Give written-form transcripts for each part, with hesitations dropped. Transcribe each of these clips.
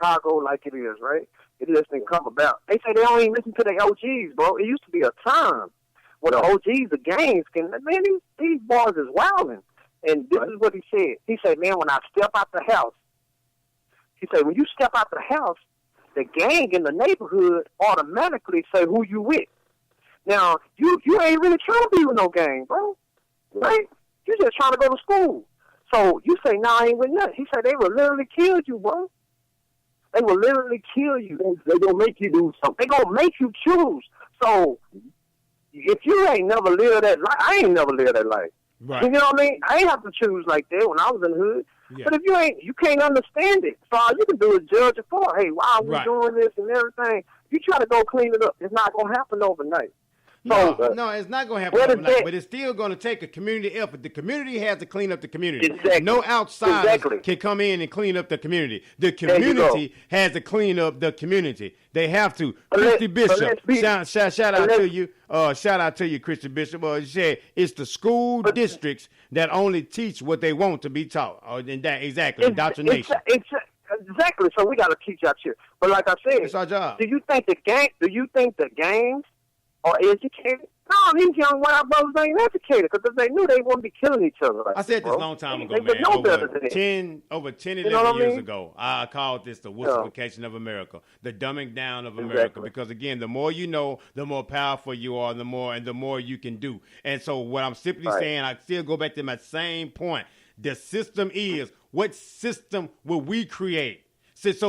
Chicago like it is, right? It doesn't come about. They say they don't even listen to their OGs, bro. It used to be a time where the OGs, the gangs, man, these boys is wilding. And this is what he said. He said, man, when I step out the house, he said, when you step out the house, the gang in the neighborhood automatically say who you with. Now, you ain't really trying to be with no gang, bro. Right? You just trying to go to school. So you say, nah, I ain't with nothing. He said, they will literally kill you, bro. They will literally kill you. They gonna make you do something. They gonna make you choose. So if you ain't never lived that life, I ain't never lived that life. Right. You know what I mean? I ain't have to choose like that when I was in the hood. Yeah. But if you can't understand it. So all you can do is judge it for, hey, why are we doing this and everything? You try to go clean it up. It's not gonna happen overnight. No, it's not going to happen overnight, but it's still going to take a community effort. The community has to clean up the community. Exactly. No outsider can come in and clean up the community. The community has to clean up the community. They have to. Christy Bishop, shout out to you. Shout out to you, Christy Bishop. You said it's the school districts that only teach what they want to be taught. Exactly, indoctrination. Exactly. So we got to teach out here. But like I said, it's our job. Do you think the gangs are educated? No, these young white brothers ain't educated because if they knew, they wouldn't be killing each other. I said this a long time ago, man. Over 10, 11 years ago, I called this the wussification of America, the dumbing down of America. Because again, the more you know, the more powerful you are, the more you can do. And so, what I'm simply saying, I still go back to my same point. The system is, what system will we create? Since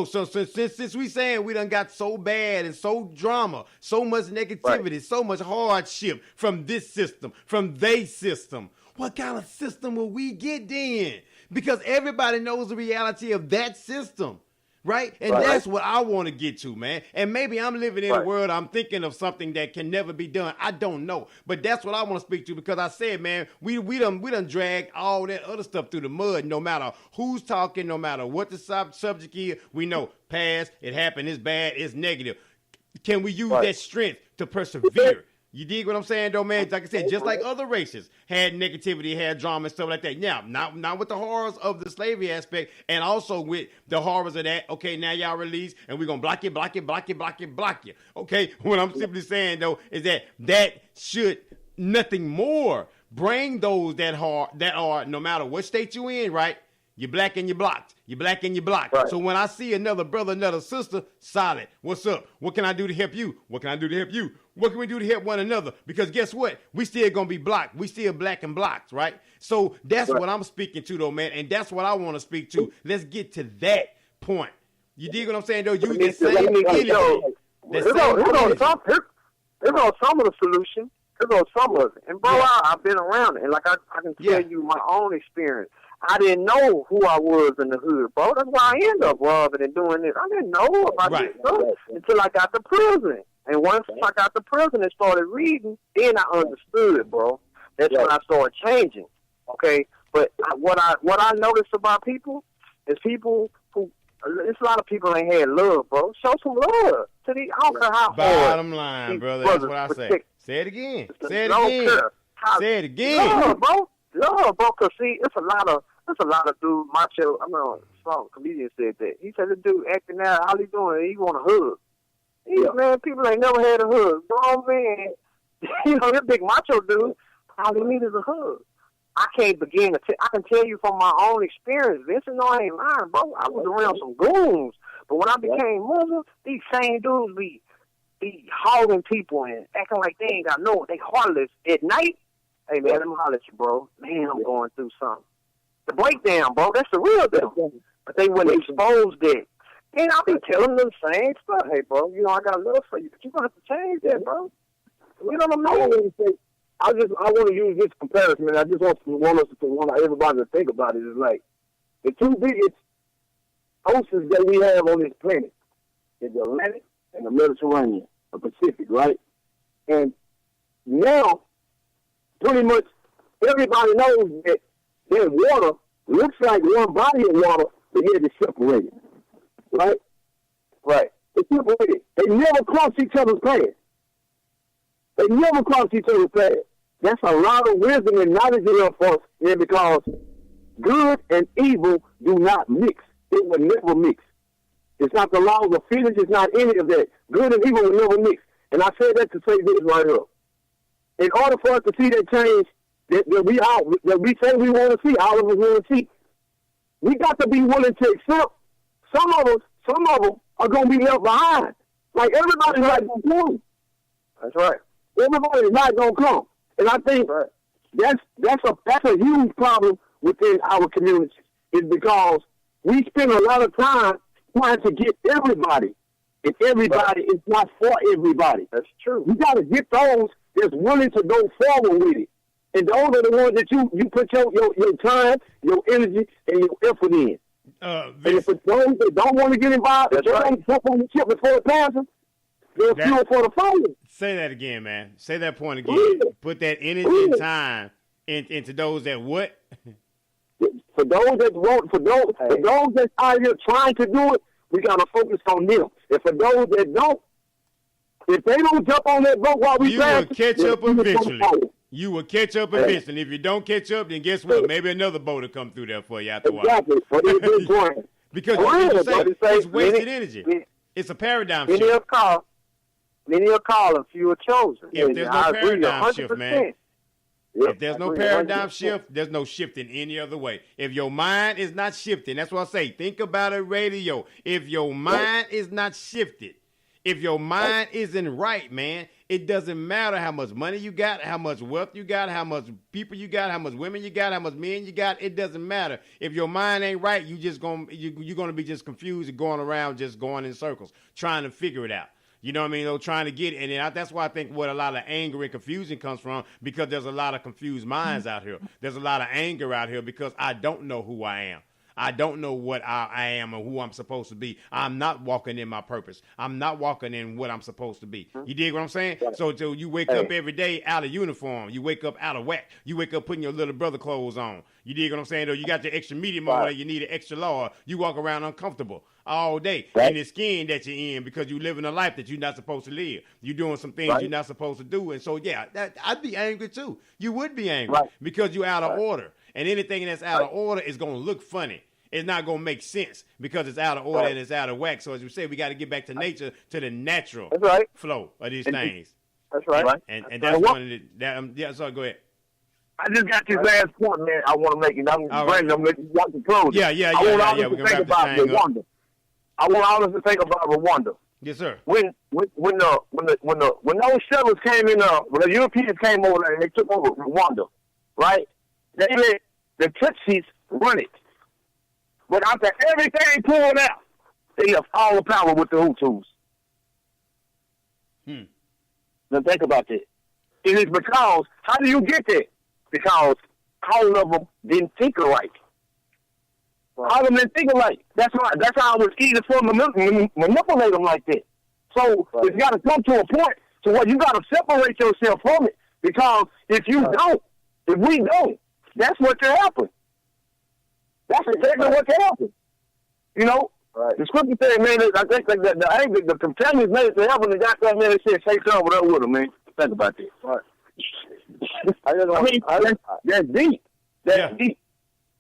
we saying we done got so bad and so drama, so much negativity, so much hardship from this system, from they system, what kind of system will we get then? Because everybody knows the reality of that system, right? And that's what I want to get to, man. And maybe I'm living in a world, I'm thinking of something that can never be done. I don't know. But that's what I want to speak to because I said, man, we done dragged all that other stuff through the mud. No matter who's talking, no matter what the subject is, we know past, it happened, it's bad, it's negative. Can we use that strength to persevere? You dig what I'm saying, though, man? Like I said, just like other races had negativity, had drama and stuff like that. Now, not with the horrors of the slavery aspect and also with the horrors of that. Okay, now y'all release and we're going to block you. Okay, what I'm simply saying, though, is that should nothing more bring those that are, no matter what state you in, right? You're black and you're blocked. You're black and you're blocked. Right. So when I see another brother, another sister, solid. What's up? What can I do to help you? What can I do to help you? What can we do to help one another? Because guess what? We still going to be blocked. We still black and blocked, right? So that's what I'm speaking to, though, man. And that's what I want to speak to. Let's get to that point. You dig what I'm saying, though? Use the same energy. Here goes some of the solution. Here goes some of it. And, bro, I've been around it. And, like, I can tell you my own experience. I didn't know who I was in the hood, bro. That's why I ended up robbing and doing this. I didn't know about this stuff until I got to prison. And once I got to prison and started reading, then I understood, bro. That's when I started changing. Okay, but what I noticed about people is people who. There's a lot of people ain't had love, bro. Show some love to these. I don't care how hard. Bottom line, brother. That's what I say. Say it again. Say it again. Love, bro. Love, bro. Cause see, it's a lot of dudes. Macho. I know some comedian said that. He said the dude acting out. How he doing? He want a hug. Man, people ain't never had a hug. Grown man, this big macho dude. All he needs is a hug. I can't begin to. I can tell you from my own experience. Vincent, no, I ain't lying, bro. I was around some goons, but when I became Muslim, these same dudes be hogging people and acting like they ain't got no. They heartless at night. Hey man, let me holler at you, bro. Man, I'm going through something. The breakdown, bro. That's the real deal. But they wouldn't expose that. And I'll be telling them the same stuff. Hey, bro, I got love for you, but you're going to have to change that, bro. You know what I mean? I want to use this comparison, man. I just want everybody to think about it. It's like the two biggest oceans that we have on this planet is the Atlantic and the Mediterranean, the Pacific, right? And now, pretty much everybody knows that their water looks like one body of water, but yet it's separated, right? Right. It's separated. They never cross each other's path. That's a lot of wisdom and knowledge in us, yeah, because good and evil do not mix. It will never mix. It's not the laws of physics. It's not any of that. Good and evil will never mix. And I said that to say this right here. In order for us to see that change that we say we want to see, all of us want to see, we got to be willing to accept some of them are going to be left behind. Like, everybody's not going to come. That's right. Everybody's not going to come. And I think that's a huge problem within our community, is because we spend a lot of time trying to get everybody. And everybody is not for everybody. That's true. You got to get those that's willing to go forward with it. And those are the ones that you put your time, your energy, and your effort in. And if it's those that don't want to get involved, they don't jump on the ship before it passes, they're fuel for the fire. Say that again, man. Say that point again. Put that energy and time into those that what? For those that want, for those that's out here trying to do it, we got to focus on them. And for those that don't, if they don't jump on that boat while we pass, you will catch up eventually. You will catch up eventually. If you don't catch up, then guess what? Maybe another boat will come through there for you after a while. Exactly. Because it's wasted energy. It's a paradigm shift. Many are called, few are chosen. If there's no paradigm shift, man. If there's no paradigm shift, there's no shifting any other way. If your mind is not shifting, that's what I say. Think about it, radio. If your mind is not shifted, if your mind isn't right, man, it doesn't matter how much money you got, how much wealth you got, how much people you got, how much women you got, how much men you got. It doesn't matter. If your mind ain't right, you're gonna be just confused and going around, just going in circles, trying to figure it out. You know what I mean? Trying to get it. And that's why I think what a lot of anger and confusion comes from, because there's a lot of confused minds out here. There's a lot of anger out here because I don't know who I am. I don't know what I am and who I'm supposed to be. I'm not walking in my purpose. I'm not walking in what I'm supposed to be. You dig what I'm saying? So you wake up every day out of uniform. You wake up out of whack. You wake up putting your little brother clothes on. You dig what I'm saying? Though you got your extra medium on, you need an extra large. You walk around uncomfortable all day in the skin that you're in because you're living a life that you're not supposed to live. You're doing some things you're not supposed to do. And so, I'd be angry too. You would be angry because you're out of order. And anything that's out of order is going to look funny. It's not going to make sense because it's out of order and it's out of whack. So as we say, we got to get back to nature, to the natural flow of these things. That's right. And that's one of the, so go ahead. I just got this last point, man, I want to make it. I'm going to let you watch the close. Yeah. We're going to wrap this thing up. I want all of us to think about Rwanda. Yes, sir. When those shuttles came in, when the Europeans came over there and they took over Rwanda, right? They let the Tutsis run it. But after everything pulled out, they have all the power with the Hutus. Now think about that. It is because, how do you get that? Because all of them didn't think alike. All of them didn't think alike. That's why. That's how it was easy for them to manipulate them like that. So it's got to come to a point to where you got to separate yourself from it. Because if we don't, that's what can happen. That's exactly what can happen. You know? Right. The scripture said, man, I think the companions made it to heaven, and got that man, they said, take some without with them, man. Think about that. Right. That's deep. That's deep.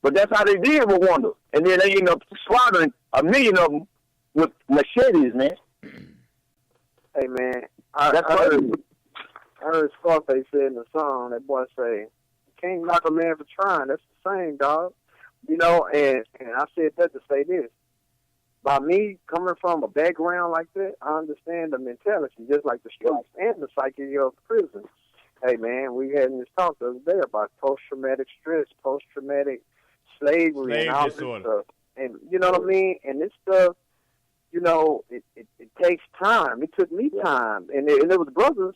But that's how they did Rwanda. And then they ended up slaughtering 1 million of them with machetes, man. Hey, man, I heard Scarface say in the song, that boy say, you can't knock a man for trying. That's the same, dog. You know, and I said that to say this. By me coming from a background like that, I understand the mentality, just like the streets and the psyche of prison. Hey, man, we had this talk the other day about post-traumatic stress, post-traumatic slavery, and all this stuff. And you know what I mean? And this stuff, you know, it takes time. It took me time. And there was brothers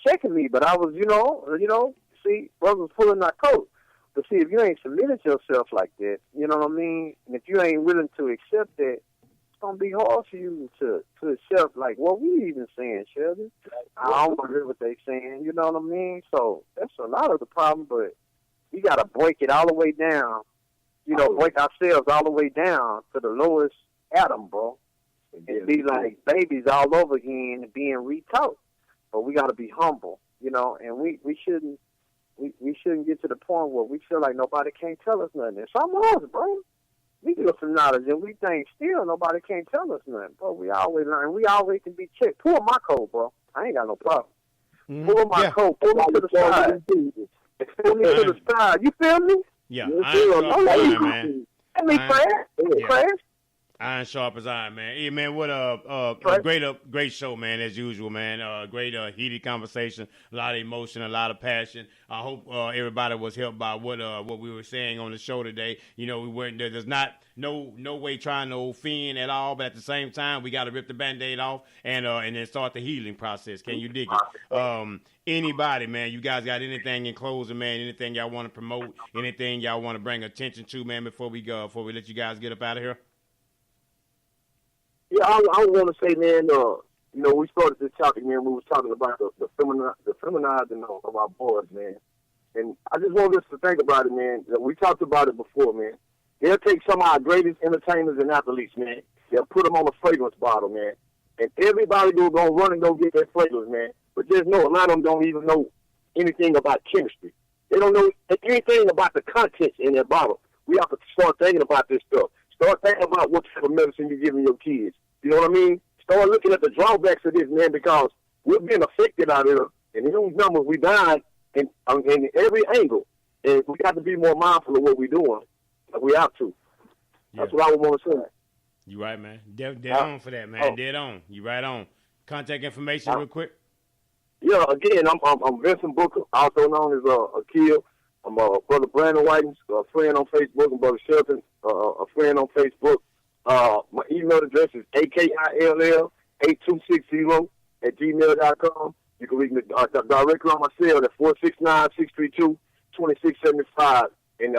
checking me, but I was, you know, see, brothers pulling our coat. But see, if you ain't submitted yourself like that, you know what I mean? And if you ain't willing to accept that, it's going to be hard for you to accept, like, what we even saying, Sheldon. I don't want to hear what they saying, you know what I mean? So that's a lot of the problem, but we got to break it all the way down, you know, break ourselves all the way down to the lowest atom, bro. And be like babies all over again and being retaught. But we got to be humble, you know, and we shouldn't get to the point where we feel like nobody can't tell us nothing. It's something else, bro. We get some knowledge, and we think still nobody can't tell us nothing. But we always learn. We always can be checked. Pull my coat, bro. I ain't got no problem. Pull my coat. Pull me to the side. Pull me to the side. You feel me? Yeah. Man. Let me crash. Iron sharp as iron, man. Hey, man, what a great show, man, as usual, man. Great heated conversation, a lot of emotion, a lot of passion. I hope everybody was helped by what we were saying on the show today. You know, we weren't there. There's no way trying to offend at all, but at the same time, we got to rip the Band-Aid off and then start the healing process. Can you dig it? Anybody, man, you guys got anything in closing, man? Anything y'all want to promote? Anything y'all want to bring attention to, man? Before we let you guys get up out of here. Yeah, I want to say, man, we started this topic, man. We was talking about the feminizing of our boys, man. And I just want us to think about it, man. We talked about it before, man. They'll take some of our greatest entertainers and athletes, man. They'll put them on a fragrance bottle, man. And everybody going to run and go get that fragrance, man. But just know a lot of them don't even know anything about chemistry. They don't know anything about the contents in their bottle. We have to start thinking about this stuff. Start thinking about what type of medicine you're giving your kids. You know what I mean? Start looking at the drawbacks of this, man, because we're being affected out here. And in those numbers, we died in every angle. And we got to be more mindful of what we're doing. We have to. Yeah. That's what I would want to say. You right, man. Dead on for that, man. Dead on. You right on. Contact information real quick. Yeah, again, I'm Vincent Booker, also known as Akil. I'm Brother Brandon Whitting, a friend on Facebook, and Brother Shelton, a friend on Facebook. My email address is akill8260@gmail.com. You can reach me directly on my cell at 469-632-2675. And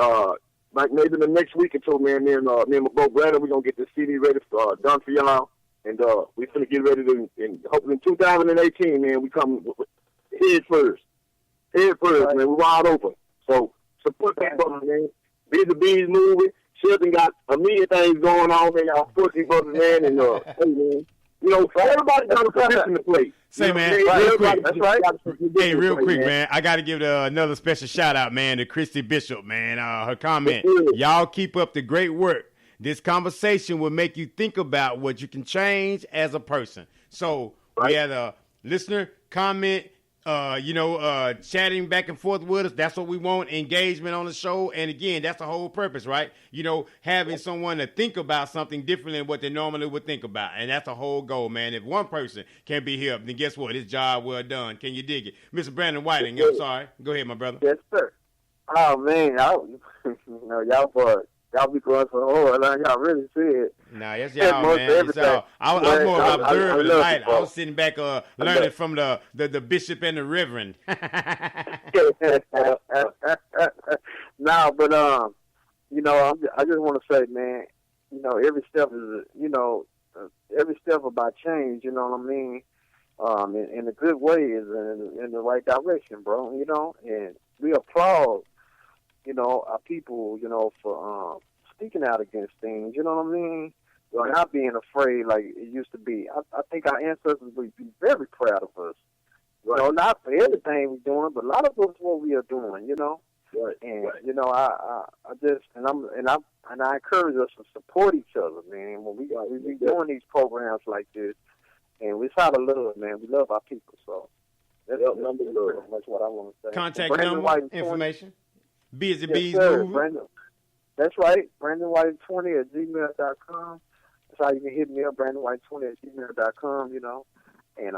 maybe the next week or two, man, me and my bro Brandon, we're going to get the CD ready done for y'all. And we're going to get ready to, and hopefully in 2018, man, we come head first. Head first, right. Man, we're wide open. So support that brother, man. Be the Bees movie. Shelton got a million things going on, man. Y'all support these brothers, man. And, hey, man, for everybody got a position to play. Say, man, real quick. That's right. Hey, real quick, man. I got to give another special shout out, man, to Christy Bishop, man. Her comment. Y'all keep up the great work. This conversation will make you think about what you can change as a person. So we had a listener comment, chatting back and forth with us. That's what we want, engagement on the show. And again, that's the whole purpose, right? Having someone to think about something different than what they normally would think about. And that's the whole goal, man. If one person can be here, then guess what? It's job well done. Can you dig it? Mr. Brandon Whiting, I'm sorry. Go ahead, my brother. Yes, sir. Oh, man. Y'all be going for y'all really see it. Nah, yes, y'all, man. I was more observing tonight. I was sitting back learning from the bishop and the reverend. Nah, but I just want to say, man, every step is every step about change. You know what I mean? In a good way is in the right direction, bro. And we applaud our people, for speaking out against things, you know what I mean? Not being afraid like it used to be. I think our ancestors would be very proud of us. Right. Not for everything we're doing, but a lot of us what we are doing, Right. And I encourage us to support each other, man. When we be doing these programs like this, and we try to love, man. We love our people, so that's what I want to say. Contact number, information. B as in Bees movie. That's right. BrandonWhite20@gmail.com. That's how you can hit me up, BrandonWhite20@gmail.com, And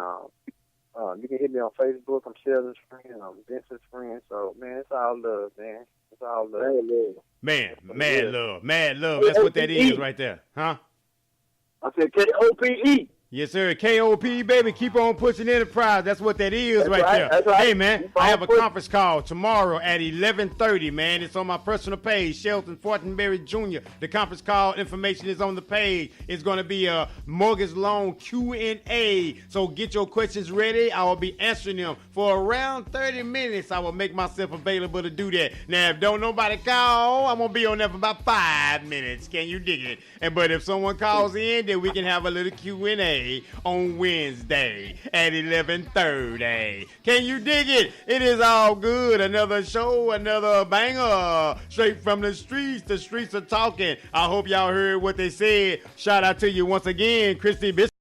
you can hit me on Facebook. I'm Shelton's friend. I'm Vincent's friend. So, man, it's all love, man. It's all love. Man, mad love. Mad love. That's what that is right there. Huh? I said KOPE. Yes, sir. KOP, baby. Keep on pushing enterprise. That's what that is right there. That's right. Hey, man, I have a conference call tomorrow at 11:30, man. It's on my personal page, Shelton Fortenberry Jr. The conference call information is on the page. It's going to be a mortgage loan Q&A. So get your questions ready. I will be answering them for around 30 minutes. I will make myself available to do that. Now, if don't nobody call, I'm going to be on there for about 5 minutes. Can you dig it? But if someone calls in, then we can have a little Q&A. J on Wednesday at 11:30. Can you dig it? It is all good. Another show, another banger. Straight from the streets. The streets are talking. I hope y'all heard what they said. Shout out to you once again, Christy Biscuit.